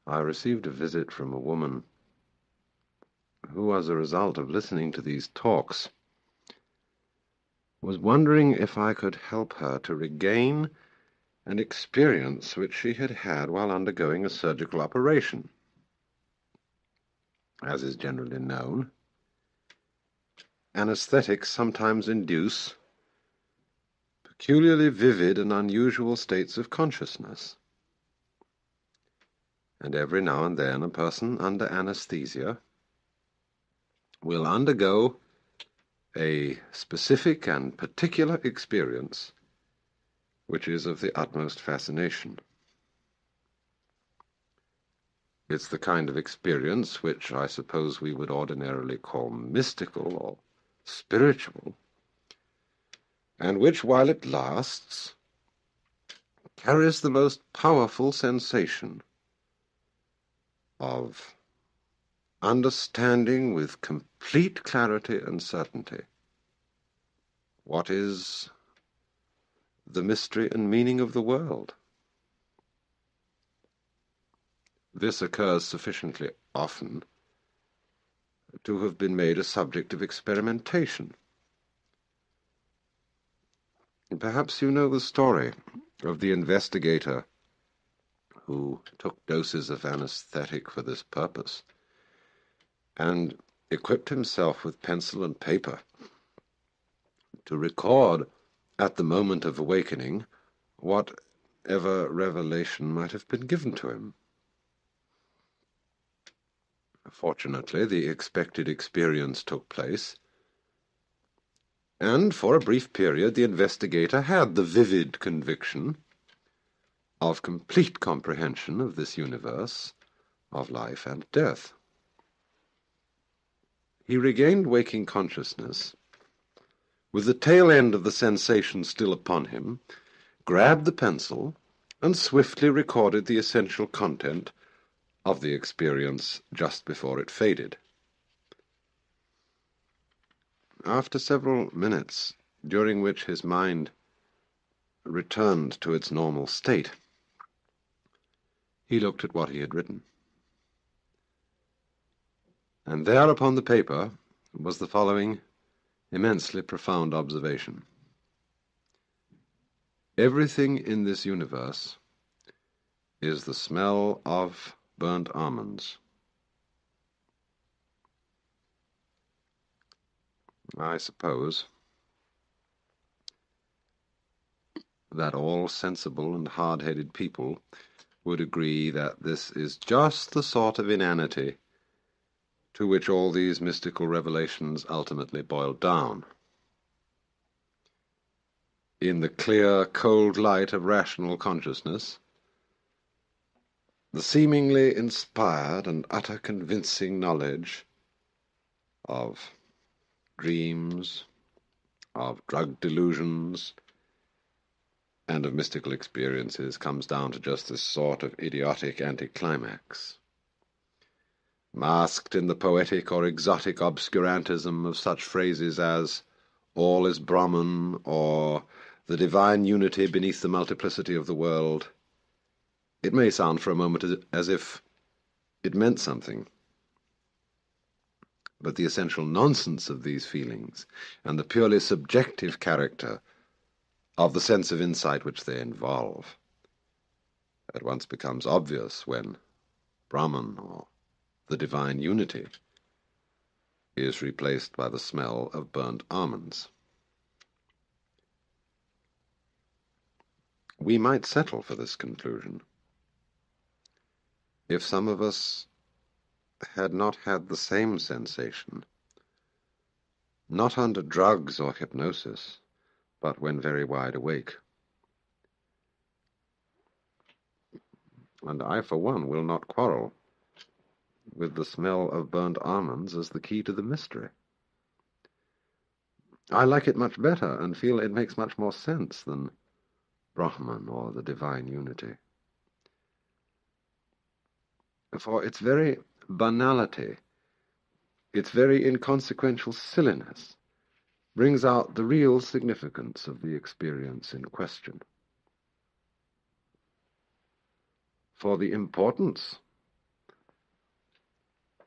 I received a visit from a woman who, as a result of listening to these talks, was wondering if I could help her to regain an experience which she had had while undergoing a surgical operation. As is generally known, anesthetics sometimes induce peculiarly vivid and unusual states of consciousness. And every now and then a person under anesthesia will undergo a specific and particular experience which is of the utmost fascination. It's the kind of experience which I suppose we would ordinarily call mystical or spiritual, and which, while it lasts, carries the most powerful sensation of understanding with complete clarity and certainty what is the mystery and meaning of the world. This occurs sufficiently often to have been made a subject of experimentation. Perhaps you know the story of the investigator who took doses of anesthetic for this purpose and equipped himself with pencil and paper to record at the moment of awakening whatever revelation might have been given to him. Fortunately, the expected experience took place, and for a brief period the investigator had the vivid conviction of complete comprehension of this universe of life and death. He regained waking consciousness with the tail end of the sensation still upon him, grabbed the pencil, and swiftly recorded the essential content of the experience just before it faded. After several minutes, during which his mind returned to its normal state, he looked at what he had written. And there upon the paper was the following immensely profound observation. Everything in this universe is the smell of burnt almonds. I suppose that all sensible and hard-headed people would agree that this is just the sort of inanity to which all these mystical revelations ultimately boil down. In the clear, cold light of rational consciousness, the seemingly inspired and utter convincing knowledge of dreams, of drug delusions, and of mystical experiences comes down to just this sort of idiotic anticlimax, masked in the poetic or exotic obscurantism of such phrases as all is Brahman or the divine unity beneath the multiplicity of the world. It may sound for a moment as if it meant something, but the essential nonsense of these feelings and the purely subjective character of the sense of insight which they involve at once becomes obvious when Brahman or the divine unity is replaced by the smell of burnt almonds. We might settle for this conclusion if some of us had not had the same sensation, not under drugs or hypnosis, but when very wide awake. And I, for one, will not quarrel with the smell of burnt almonds as the key to the mystery. I like it much better and feel it makes much more sense than Brahman or the divine unity. For its very banality, its very inconsequential silliness, brings out the real significance of the experience in question. For the importance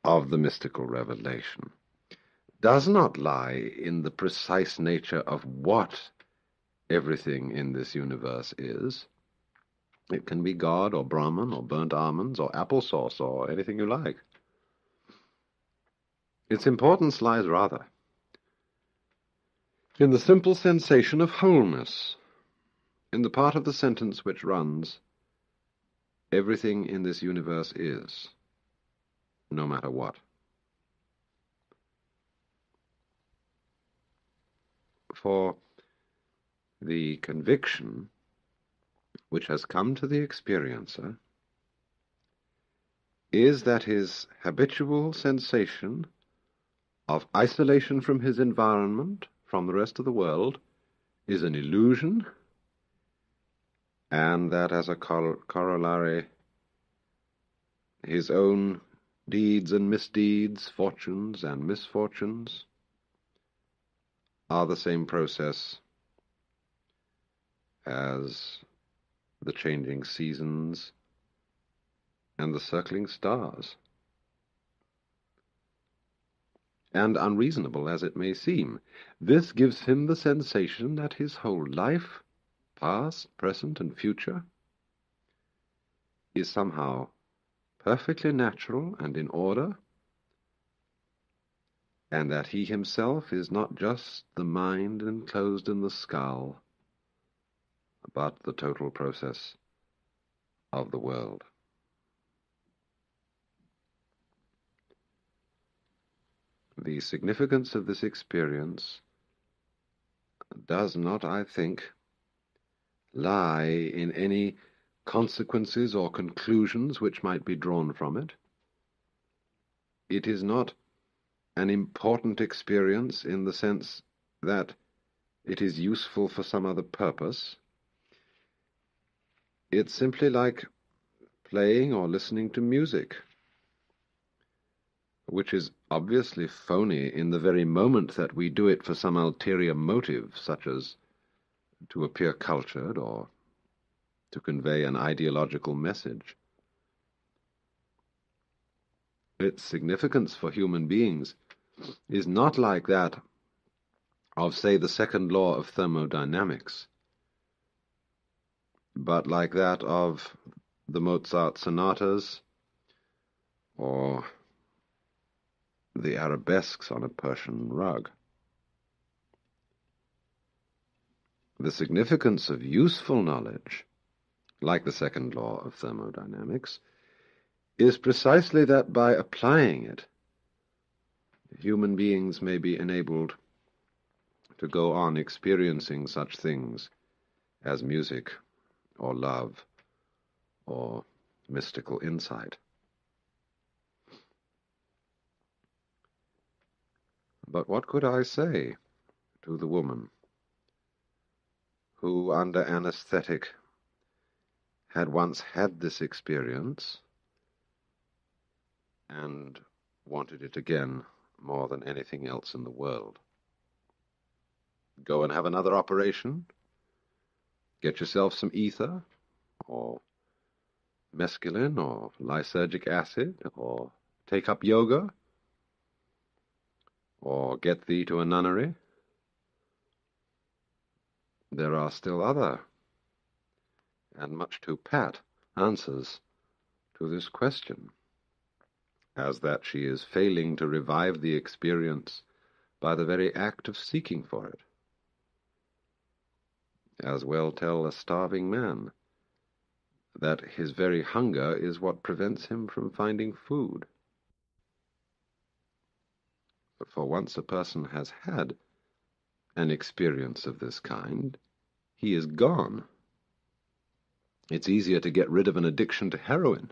of the mystical revelation does not lie in the precise nature of what everything in this universe is. It can be God or Brahman or burnt almonds or applesauce or anything you like. Its importance lies rather in the simple sensation of wholeness, in the part of the sentence which runs, everything in this universe is, no matter what. For the conviction which has come to the experiencer is that his habitual sensation of isolation from his environment, from the rest of the world, is an illusion, and that as a corollary, his own deeds and misdeeds, fortunes and misfortunes, are the same process as the changing seasons and the circling stars. And unreasonable as it may seem, this gives him the sensation that his whole life, past, present, and future, is somehow perfectly natural and in order, and that he himself is not just the mind enclosed in the skull, but the total process of the world. The significance of this experience does not, I think, lie in any consequences or conclusions which might be drawn from it. It is not an important experience in the sense that it is useful for some other purpose. It's simply like playing or listening to music, which is obviously phony in the very moment that we do it for some ulterior motive, such as to appear cultured or to convey an ideological message. Its significance for human beings is not like that of, say, the second law of thermodynamics, but like that of the Mozart sonatas or the arabesques on a Persian rug. The significance of useful knowledge, like the second law of thermodynamics, is precisely that by applying it, human beings may be enabled to go on experiencing such things as music or love or mystical insight. But what could I say to the woman who, under anesthetic, had once had this experience and wanted it again more than anything else in the world? Go and have another operation? Get yourself some ether, or mescaline, or lysergic acid, or take up yoga, or get thee to a nunnery? There are still other, and much too pat, answers to this question, as that she is failing to revive the experience by the very act of seeking for it. As well tell a starving man that his very hunger is what prevents him from finding food. For once a person has had an experience of this kind, he is gone. It's easier to get rid of an addiction to heroin,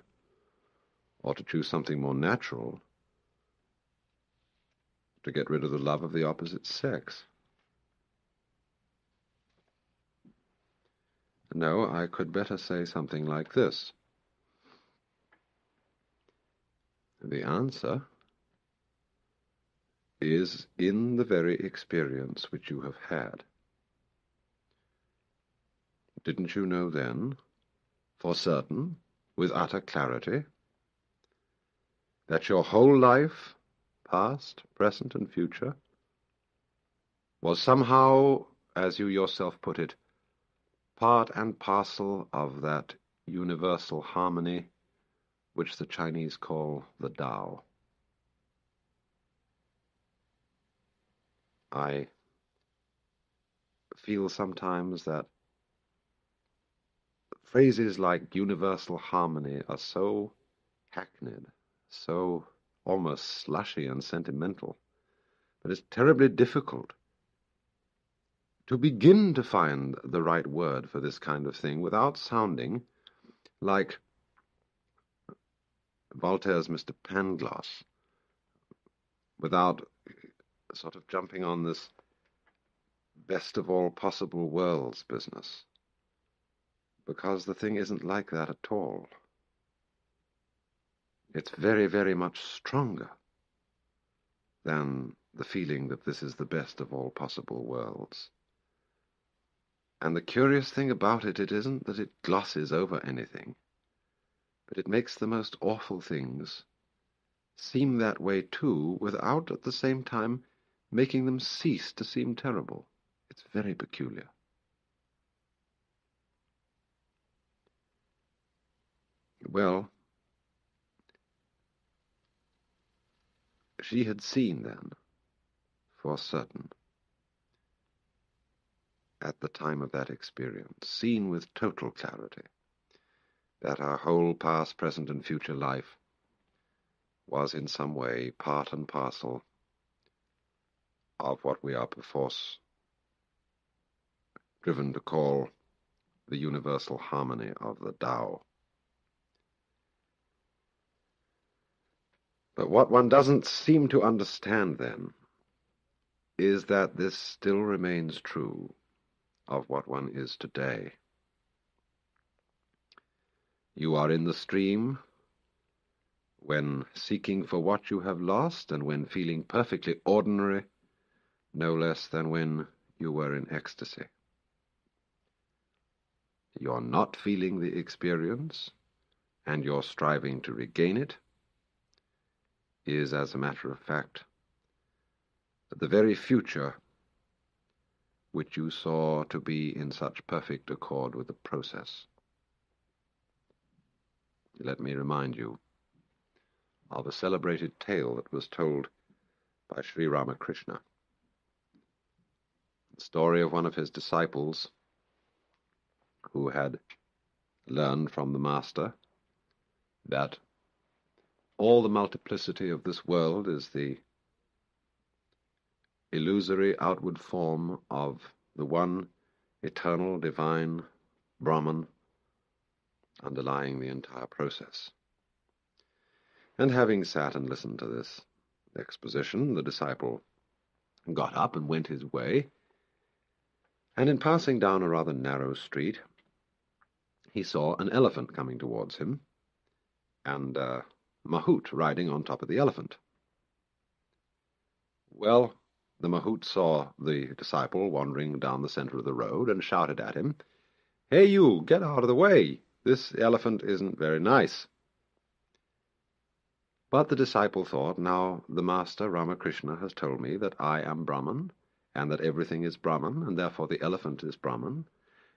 or to choose something more natural, to get rid of the love of the opposite sex. No, I could better say something like this. The answer is in the very experience which you have had. Didn't you know then, for certain, with utter clarity, that your whole life, past, present, and future, was somehow, as you yourself put it, part and parcel of that universal harmony which the Chinese call the Tao. I feel sometimes that phrases like universal harmony are so hackneyed, so almost slushy and sentimental, but it's terribly difficult to begin to find the right word for this kind of thing without sounding like Voltaire's Mr. Pangloss, without sort of jumping on this best of all possible worlds business, because the thing isn't like that at all. It's very, very much stronger than the feeling that this is the best of all possible worlds. And the curious thing about it isn't that it glosses over anything, but it makes the most awful things seem that way too, without at the same time making them cease to seem terrible. It's very peculiar. Well, she had seen then, for certain, at the time of that experience, seen with total clarity, that our whole past, present, and future life was in some way part and parcel of what we are perforce driven to call the universal harmony of the Tao. But what one doesn't seem to understand then is that this still remains true of what one is today. You are in the stream when seeking for what you have lost, and when feeling perfectly ordinary, no less than when you were in ecstasy. You're not feeling the experience, and you're striving to regain it, is, as a matter of fact, the very future which you saw to be in such perfect accord with the process. Let me remind you of a celebrated tale that was told by Sri Ramakrishna. The story of one of his disciples who had learned from the master that all the multiplicity of this world is the illusory outward form of the one eternal divine Brahman underlying the entire process. And having sat and listened to this exposition, the disciple got up and went his way, and in passing down a rather narrow street, he saw an elephant coming towards him, and mahoot riding on top of the elephant. Well, the mahoot saw the disciple wandering down the center of the road and shouted at him, "Hey you, get out of the way! This elephant isn't very nice." But the disciple thought, now the master, Ramakrishna, has told me that I am Brahman, and that everything is Brahman, and therefore the elephant is Brahman,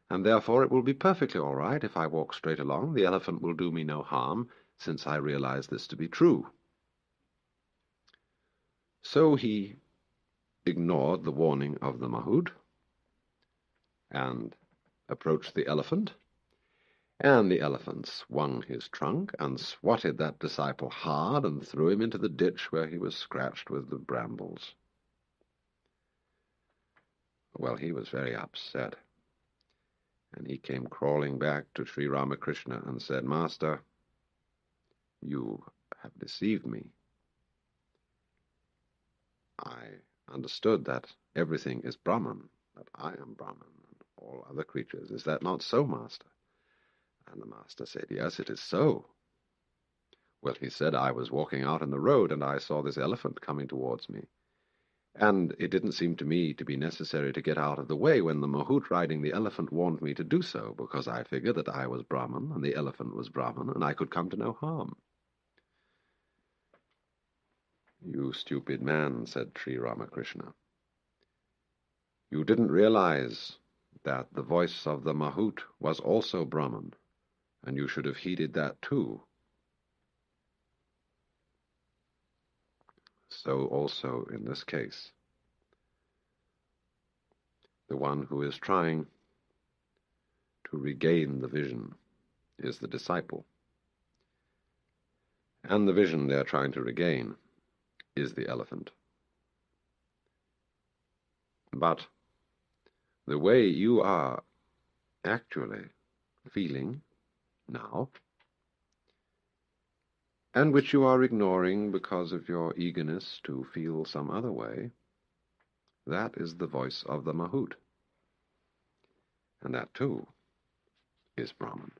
and therefore it will be perfectly all right if I walk straight along. The elephant will do me no harm, since I realize this to be true. So he ignored the warning of the mahoot, and approached the elephant, and the elephant swung his trunk and swatted that disciple hard and threw him into the ditch where he was scratched with the brambles. Well, he was very upset, and he came crawling back to Sri Ramakrishna and said, "Master, you have deceived me. I understood that everything is Brahman, that I am Brahman, and all other creatures. Is that not so, Master?" And the master said, "Yes, it is so." Well, he said, "I was walking out in the road, and I saw this elephant coming towards me. And it didn't seem to me to be necessary to get out of the way when the mahoot riding the elephant warned me to do so, because I figured that I was Brahman, and the elephant was Brahman, and I could come to no harm." "You stupid man," said Sri Ramakrishna. "You didn't realize that the voice of the mahoot was also Brahman, and you should have heeded that too. So also in this case. The one who is trying to regain the vision is the disciple, and the vision they're trying to regain is the elephant. But the way you are actually feeling now, and which you are ignoring because of your eagerness to feel some other way, that is the voice of the mahoot. And that, too, is Brahman.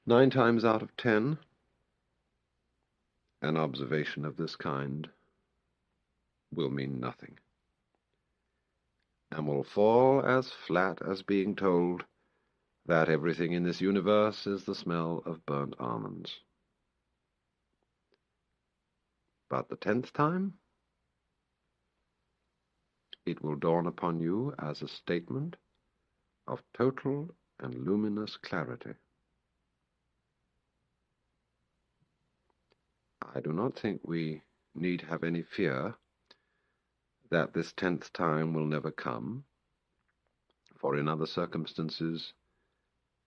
Nine times out of 10, an observation of this kind will mean nothing, and will fall as flat as being told that everything in this universe is the smell of burnt almonds. But the 10th time, it will dawn upon you as a statement of total and luminous clarity. I do not think we need have any fear that this 10th time will never come, for in other circumstances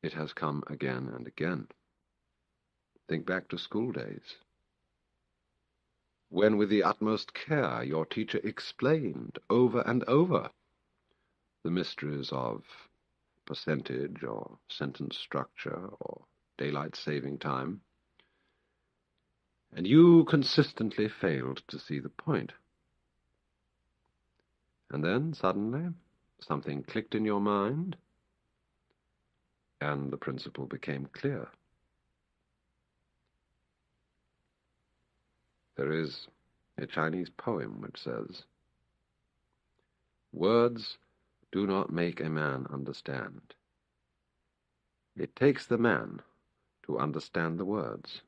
it has come again and again. Think back to school days, when with the utmost care your teacher explained over and over the mysteries of percentage or sentence structure or daylight saving time, and you consistently failed to see the point. And then, suddenly, something clicked in your mind, and the principle became clear. There is a Chinese poem which says, "Words do not make a man understand. It takes the man to understand the words."